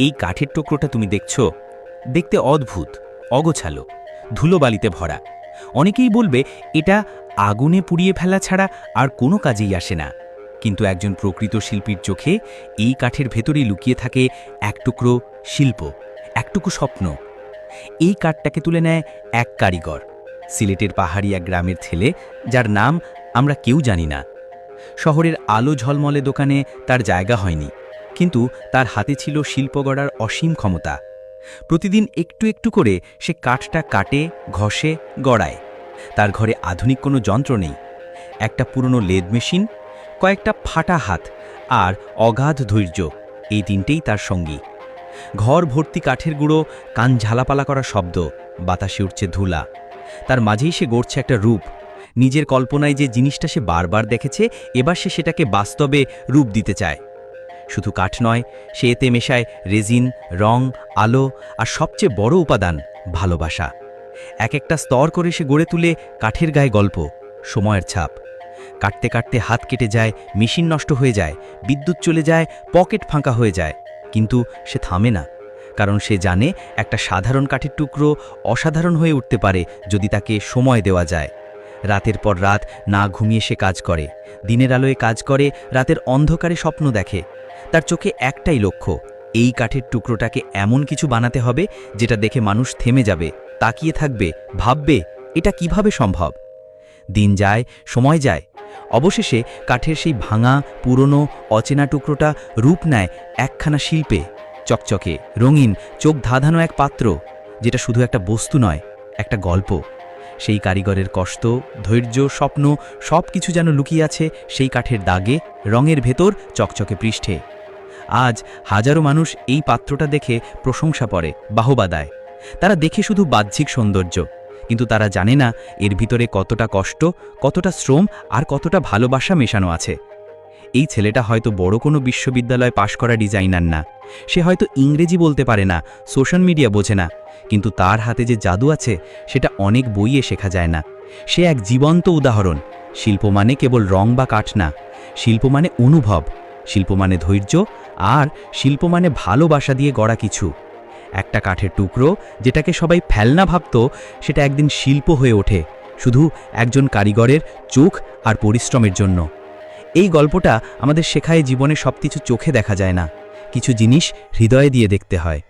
এই কাঠের টুকরোটা তুমি দেখছো, দেখতে অদ্ভুত, অগোছালো, ধুলোবালিতে ভরা। অনেকেই বলবে এটা আগুনে পুড়িয়ে ফেলা ছাড়া আর কোনো কাজেই আসে না। কিন্তু একজন প্রকৃত শিল্পীর চোখে এই কাঠের ভেতরেই লুকিয়ে থাকে এক টুকরো শিল্প, একটুকু স্বপ্ন। এই কাঠটাকে তুলে নেয় এক কারিগর, সিলেটের পাহাড়ি এক গ্রামের ছেলে, যার নাম আমরা কেউ জানি না। শহরের আলো ঝলমলে দোকানে তার জায়গা হয়নি, কিন্তু তার হাতে ছিল শিল্প গড়ার অসীম ক্ষমতা। প্রতিদিন একটু একটু করে সে কাঠটা কাটে, ঘষে, গড়ায়। তার ঘরে আধুনিক কোনো যন্ত্র নেই, একটা পুরনো লেদ মেশিন, কয়েকটা ফাটা হাত আর অগাধ ধৈর্য, এই তিনটেই তার সঙ্গী। ঘর ভর্তি কাঠের গুঁড়ো, কান ঝালাপালা করা শব্দ, বাতাসে উঠছে ধুলা। তার মাঝেই সে গড়ছে একটা রূপ। নিজের কল্পনায় যে জিনিসটা সে বারবার দেখেছে, এবার সে সেটাকে বাস্তবে রূপ দিতে চায়। শুধু কাঠ নয়, সে এতে মেশায় রেজিন, রং, আলো আর সবচেয়ে বড় উপাদান ভালোবাসা। এক একটা স্তর করে সে গড়ে তুলে কাঠের গায়ে গল্প, সময়ের ছাপ। কাটতে কাটতে হাত কেটে যায়, মেশিন নষ্ট হয়ে যায়, বিদ্যুৎ চলে যায়, পকেট ফাঁকা হয়ে যায়, কিন্তু সে থামে না। কারণ সে জানে একটা সাধারণ কাঠের টুকরো অসাধারণ হয়ে উঠতে পারে যদি তাকে সময় দেওয়া যায়। রাতের পর রাত না ঘুমিয়ে সে কাজ করে, দিনের আলোয় কাজ করে, রাতের অন্ধকারে স্বপ্ন দেখে। তার চোখে একটাই লক্ষ্য, এই কাঠের টুকরোটাকে এমন কিছু বানাতে হবে যেটা দেখে মানুষ থেমে যাবে, তাকিয়ে থাকবে, ভাববে এটা কিভাবে সম্ভব। দিন যায়, সময় যায়, অবশেষে কাঠের সেই ভাঙা, পুরনো, অচেনা টুকরোটা রূপ নেয় একখানা শিল্পে, চকচকে, রঙিন, চোখ ধাঁধানো এক পাত্র, যেটা শুধু একটা বস্তু নয়, একটা গল্প। সেই কারিগরের কষ্ট, ধৈর্য, স্বপ্ন সব কিছু যেন লুকিয়ে আছে সেই কাঠের দাগে, রঙের ভেতর, চকচকে পৃষ্ঠে। আজ হাজারো মানুষ এই পাত্রটা দেখে প্রশংসা করে, বাহবা দেয়। তারা দেখে শুধু বাহ্যিক সৌন্দর্য, কিন্তু তারা জানে না এর ভিতরে কতটা কষ্ট, কতটা শ্রম আর কতটা ভালোবাসা মেশানো আছে। এই ছেলেটা হয়তো বড় কোনো বিশ্ববিদ্যালয় পাশ করা ডিজাইনার না, সে হয়তো ইংরেজি বলতে পারে না, সোশ্যাল মিডিয়া বোঝে না, কিন্তু তার হাতে যে জাদু আছে সেটা অনেক বইয়ে শেখা যায় না। সে এক জীবন্ত উদাহরণ। শিল্প মানে কেবল রং বা কাঠ না, শিল্প মানে অনুভব, শিল্প মানে ধৈর্য, আর শিল্প মানে ভালোবাসা দিয়ে গড়া কিছু। একটা কাঠের টুকরো যেটাকে সবাই ফেলনা ভাবত, সেটা একদিন শিল্প হয়ে ওঠে, শুধু একজন কারিগরের চোখ আর পরিশ্রমের জন্য। এই গল্পটা আমাদের শেখায় জীবনে সবকিছু চোখে দেখা যায় না, কিছু জিনিস হৃদয়ে দিয়ে দেখতে হয়।